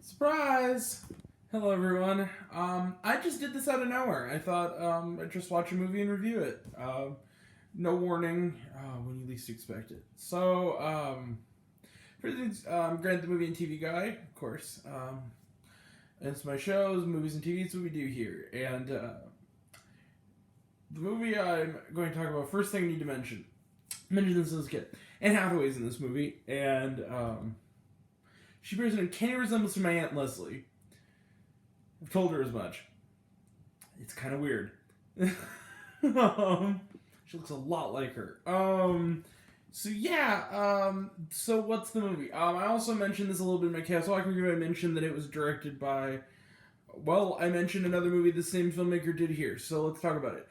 Surprise! Hello, everyone. I just did this out of nowhere. I thought I'd just watch a movie and review it. No warning when you least expect it. So, for these, Grant the Movie and TV Guy, of course. It's my shows, movies and TV. It's what we do here. And the movie I'm going to talk about, first thing I need to mention. I mentioned this as a kid. Anne Hathaway's in this movie, and she bears an uncanny resemblance to my Aunt Leslie. I've told her as much. It's kind of weird. She looks a lot like her. So what's the movie? I also mentioned this a little bit in my Chaos Walking review. I mentioned that it was directed by, I mentioned another movie the same filmmaker did here. So let's talk about it.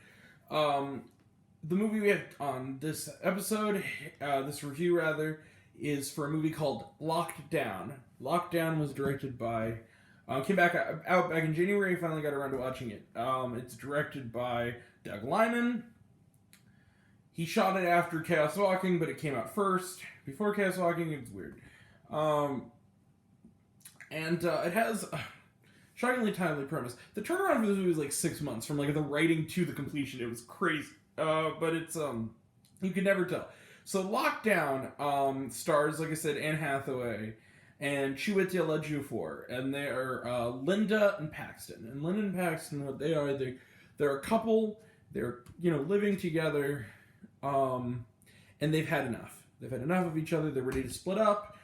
The movie we have on this episode, this review rather, is for a movie called Locked Down. Locked Down was directed by, came out back in January. Finally got around to watching it. It's directed by Doug Liman. He shot it after Chaos Walking, but it came out first. Before Chaos Walking, it's weird. It has a shockingly timely premise. The turnaround for this movie was like 6 months, from like the writing to the completion. It was crazy. But it's, you could never tell. So Lockdown stars, like I said, Anne Hathaway and Chiwetel Ejiofor, and they are Linda and Paxton. And Linda and Paxton, what they are, they're a couple. They're living together, and they've had enough. They've had enough of each other. They're ready to split up.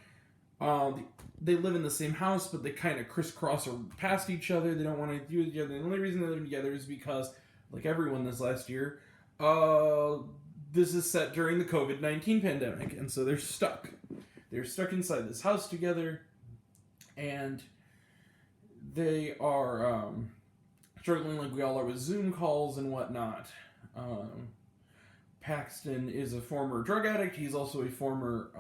They live in the same house, but they kind of crisscross or past each other. They don't want to do it together. The only reason they're living together is because, like everyone this last year, this is set during the COVID-19 pandemic, and so they're stuck. They're stuck inside this house together, and they are struggling like we all are with Zoom calls and whatnot. Paxton is a former drug addict. He's also a former,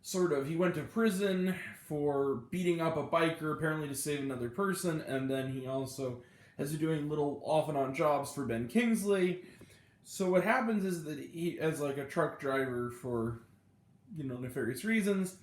he went to prison for beating up a biker, apparently to save another person, and then he also has been doing little off-and-on jobs for Ben Kingsley. So what happens is that he, as like a truck driver for, nefarious reasons.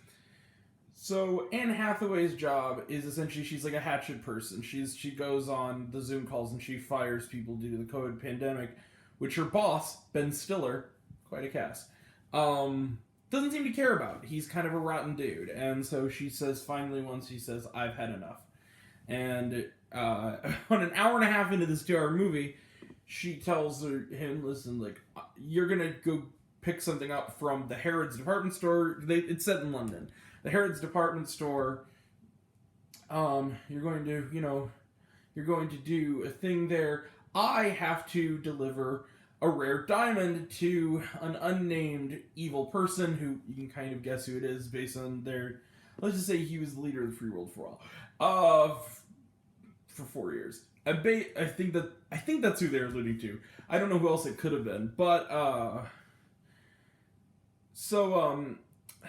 So Anne Hathaway's job is essentially she's like a hatchet person. She goes on the Zoom calls and she fires people due to the COVID pandemic, which her boss, Ben Stiller, quite a cast, doesn't seem to care about. He's kind of a rotten dude. And so she says, finally once he says, I've had enough. And on an hour and a half into this 2-hour movie, she tells him, listen, like, you're going to go pick something up from the Harrods department store. It's set in London. The Harrods department store, you're going to do a thing there. I have to deliver a rare diamond to an unnamed evil person who you can kind of guess who it is based on their, let's just say he was the leader of the Free World for all. For 4 years. I think that's who they're alluding to. I don't know who else it could have been, but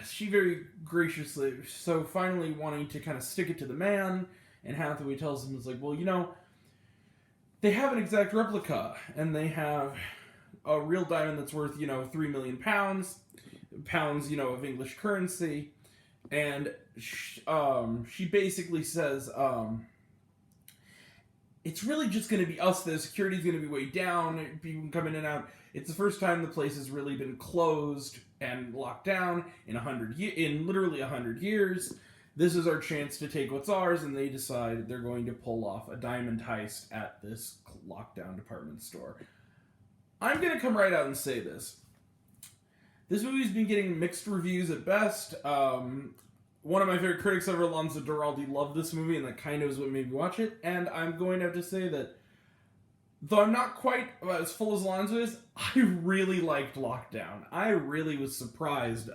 she very graciously, so finally wanting to kind of stick it to the man, and Hathaway tells him, it's like, well, they have an exact replica, and they have a real diamond that's worth, 3 million pounds, of English currency, and she basically says, it's really just going to be us. The security's going to be way down. People come in and out. It's the first time the place has really been closed and locked down in literally 100 years. This is our chance to take what's ours, and they decide they're going to pull off a diamond heist at this lockdown department store. I'm going to come right out and say this. This movie's been getting mixed reviews at best. One of my favorite critics ever, Alonso Duralde, loved this movie, and that kind of is what made me watch it. And I'm going to have to say that, though I'm not quite as full as Alonso is, I really liked Lockdown. I really was surprised.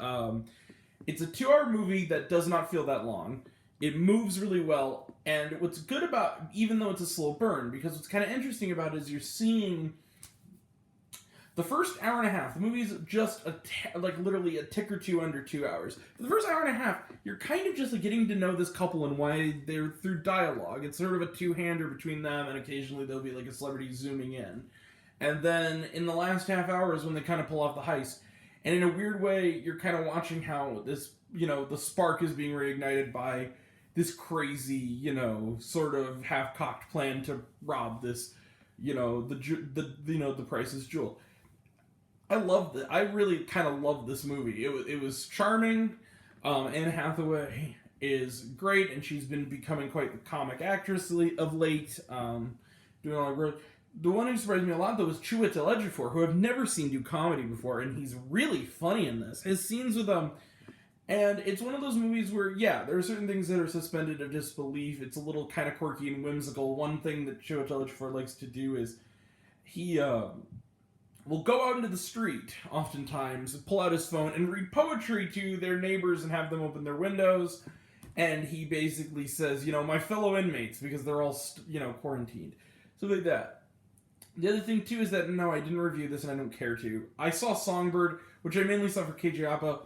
It's a 2-hour movie that does not feel that long. It moves really well, and what's good about, even though it's a slow burn, because what's kind of interesting about it is you're seeing the first hour and a half, the movie's just literally a tick or two under 2 hours. For the first hour and a half, you're kind of just getting to know this couple and why they're through dialogue. It's sort of a two-hander between them, and occasionally there'll be like a celebrity zooming in. And then in the last half hour is when they kind of pull off the heist. And in a weird way, you're kind of watching how this, the spark is being reignited by this crazy, sort of half-cocked plan to rob this, the priceless jewel. I loved it. I really kind of loved this movie. It was charming. Anne Hathaway is great, and she's been becoming quite the comic actress of late. Doing all the growth. The one who surprised me a lot, though, was Chiwetel Ejiofor, who I've never seen do comedy before, and he's really funny in this. His scenes with and it's one of those movies where, yeah, there are certain things that are suspended of disbelief. It's a little kind of quirky and whimsical. One thing that Chiwetel Ejiofor likes to do is he will go out into the street, oftentimes, pull out his phone, and read poetry to their neighbors and have them open their windows. And he basically says, my fellow inmates, because they're all, quarantined. So like that. The other thing, too, is that, no, I didn't review this and I don't care to. I saw Songbird, which I mainly saw for KJ Apa,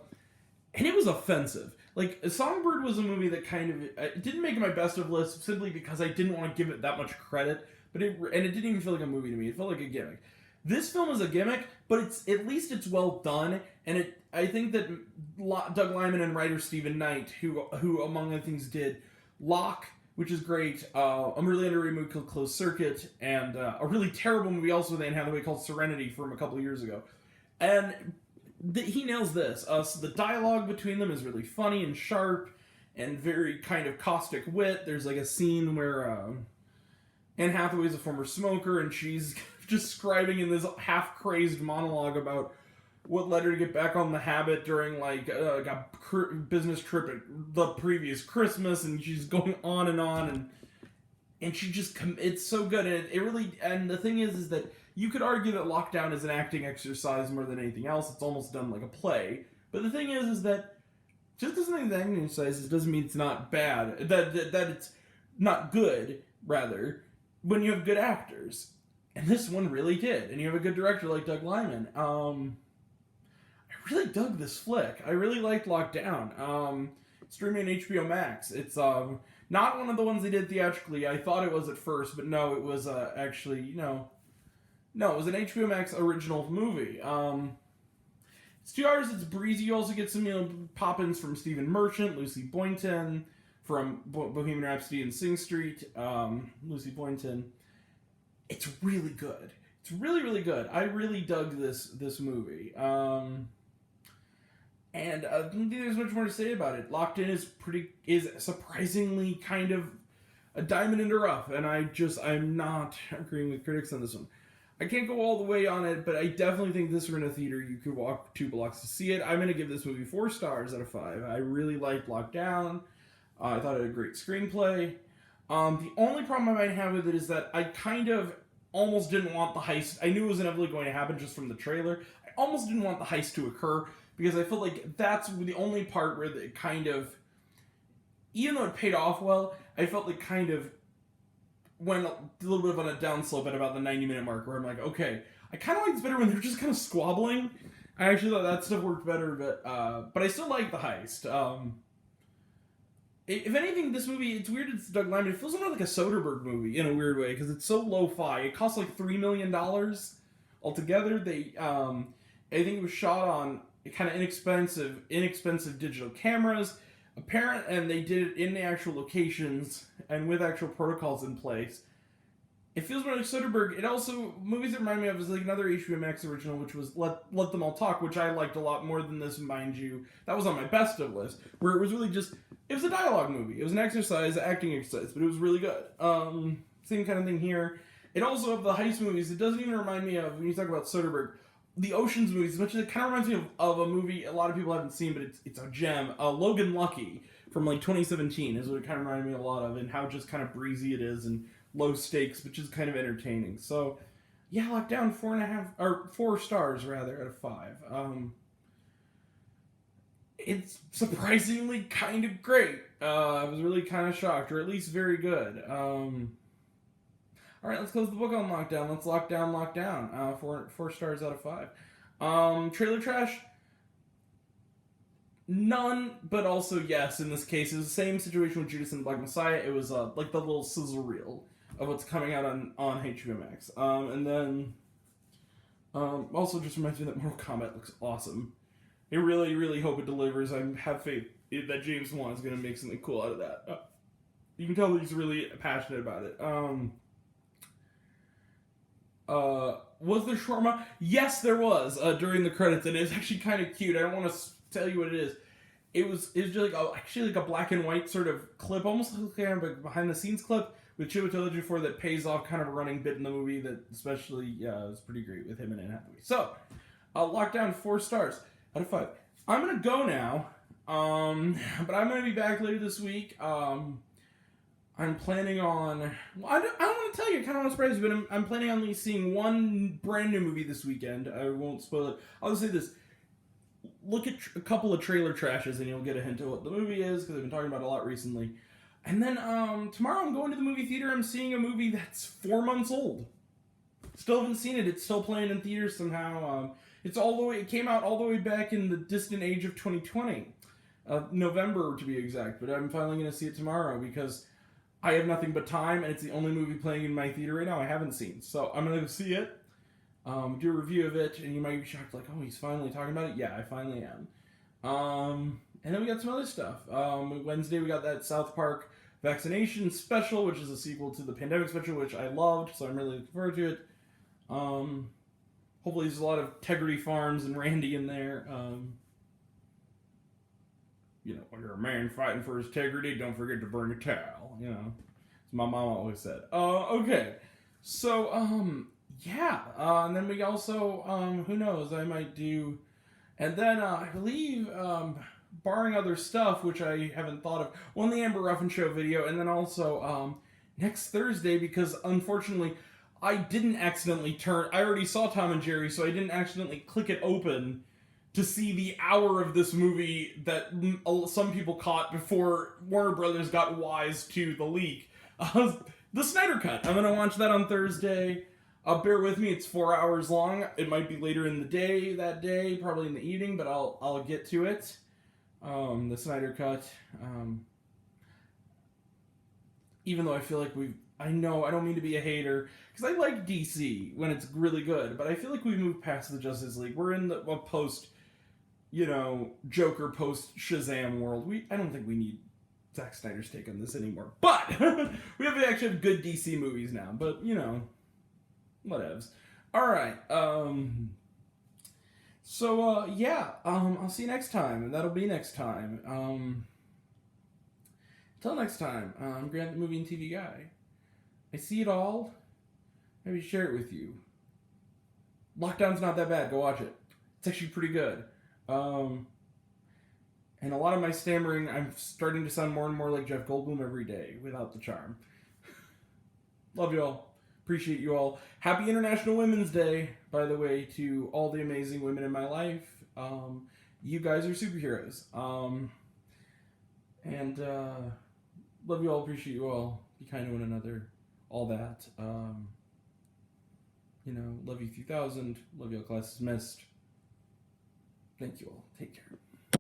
and it was offensive. Like, Songbird was a movie that kind of... It didn't make my best of list simply because I didn't want to give it that much credit, and it didn't even feel like a movie to me. It felt like a gimmick. This film is a gimmick, but at least it's well done, and I think that Doug Liman and writer Stephen Knight, who among other things did Locke, which is great, a really underrated movie called Closed Circuit, and a really terrible movie also with Anne Hathaway called Serenity from a couple of years ago. And he nails this. So the dialogue between them is really funny and sharp and very kind of caustic wit. There's like a scene where Anne Hathaway is a former smoker, and she's describing in this half-crazed monologue about what led her to get back on the habit during like a business trip at the previous Christmas, and she's going on, and she just it's so good, and it really, and the thing is that you could argue that Lockdown is an acting exercise more than anything else. It's almost done like a play, but the thing is that just as an acting exercise doesn't mean it's not bad, that it's not good, rather, when you have good actors, and this one really did, and you have a good director like Doug Liman. I really dug this flick. I really liked Lockdown. Streaming on HBO Max. It's not one of the ones they did theatrically. I thought it was at first, but no, it was actually, no, it was an HBO Max original movie. It's 2 hours, it's breezy. You also get some, pop-ins from Stephen Merchant, Lucy Boynton, from Bohemian Rhapsody and Sing Street, Lucy Boynton. It's really good. It's really, really good. I really dug this movie. And I don't think there's much more to say about it. Locked In is surprisingly kind of a diamond in the rough, and I'm not agreeing with critics on this one. I can't go all the way on it, but I definitely think this were in a theater you could walk 2 blocks to see it. I'm going to give this movie 4 stars out of 5. I really liked Lockdown. I thought it had a great screenplay. The only problem I might have with it is that I kind of almost didn't want the heist. I knew it was inevitably going to happen just from the trailer. I almost didn't want the heist to occur, because I felt like that's the only part where it kind of, even though it paid off well, I felt like kind of went a little bit on a downslope at about the 90-minute mark, where I'm like, okay, I kind of like this better when they're just kind of squabbling. I actually thought that stuff worked better, but I still like the heist. If anything, this movie, it's weird, it's Doug Liman. It feels more like a Soderbergh movie in a weird way, because it's so lo-fi. It costs like $3 million altogether. I think it was shot on kind of inexpensive digital cameras, and they did it in the actual locations and with actual protocols in place. It feels more like Soderbergh. It also, movies that remind me of is like another HBO Max original, which was Let Them All Talk, which I liked a lot more than this, mind you. That was on my best of list, where it was really just, it was a dialogue movie. It was an acting exercise, but it was really good. Same kind of thing here. It also, of the heist movies, it doesn't even remind me of, when you talk about Soderbergh, the Ocean's movies, as much as it kind of reminds me of a movie a lot of people haven't seen, but it's a gem. Logan Lucky from like 2017 is what it kind of reminded me a lot of, and how just kind of breezy it is and low stakes, but just kind of entertaining. So, yeah, Lockdown 4 stars rather out of 5. It's surprisingly kind of great. I was really kind of shocked, or at least very good. All right, let's close the book on Lockdown. Let's lock down. 4 stars out of 5. Trailer trash? None, but also yes. In this case, it was the same situation with Judas and the Black Messiah. It was like the little sizzle reel of what's coming out on HBO Max. And then also just reminds me that Mortal Kombat looks awesome. I really, really hope it delivers. I have faith that James Wan is going to make something cool out of that. You can tell he's really passionate about it. Was there shawarma? Yes, there was during the credits, and it's actually kind of cute. I don't want to tell you what it is. It was just like actually like a black and white sort of clip, almost like kind of a behind the scenes clip with Chiwetel Ejiofor that pays off kind of a running bit in the movie that especially is pretty great with him and Anne Hathaway. So, Lockdown 4 stars out of 5. I'm gonna go now, but I'm gonna be back later this week. I'm planning on. Well, I don't want to tell you. I kind of want to surprise you, but I'm planning on at least seeing one brand new movie this weekend. I won't spoil it. I'll just say this: look at a couple of trailer trashes, and you'll get a hint of what the movie is because I've been talking about it a lot recently. And then tomorrow I'm going to the movie theater. I'm seeing a movie that's 4 months old. Still haven't seen it. It's still playing in theaters somehow. It's all the way. It came out all the way back in the distant age of 2020, November to be exact. But I'm finally going to see it tomorrow because I have nothing but time, and it's the only movie playing in my theater right now I haven't seen. So I'm going to go see it, do a review of it, and you might be shocked, like, oh, he's finally talking about it? Yeah, I finally am. And then we got some other stuff. Wednesday we got that South Park vaccination special, which is a sequel to the pandemic special, which I loved, so I'm really looking forward to it. Hopefully there's a lot of Integrity Farms and Randy in there. You know, when you're a man fighting for his integrity, don't forget to bring a towel. You know, as my mom always said. Okay. So, yeah. And then we also, who knows, I might do... And then, I believe, barring other stuff, which I haven't thought of, one, the Amber Ruffin Show video, and then also, next Thursday, because unfortunately, I didn't accidentally I already saw Tom and Jerry, so I didn't accidentally click it open to see the hour of this movie that some people caught before Warner Brothers got wise to the leak. The Snyder Cut. I'm going to watch that on Thursday. Bear with me, it's 4 hours long. It might be later in the day that day, probably in the evening, but I'll get to it. The Snyder Cut. Even though I feel like I know, I don't mean to be a hater, because I like DC when it's really good, but I feel like we've moved past the Justice League. We're in the post, Joker, post Shazam world. I don't think we need Zack Snyder's take on this anymore. But we actually have good DC movies now, but, whatevs. Alright, so, yeah, I'll see you next time, and that'll be next time. Until next time, I'm Grant, the movie and TV guy. I see it all. Maybe share it with you. Lockdown's not that bad. Go watch it. It's actually pretty good. And a lot of my stammering, I'm starting to sound more and more like Jeff Goldblum every day without the charm. Love you all. Appreciate you all. Happy International Women's Day, by the way, to all the amazing women in my life. You guys are superheroes. And love you all. Appreciate you all. Be kind to one another. All that. Love you 3000. Love you all. Class dismissed. Thank you all. Take care.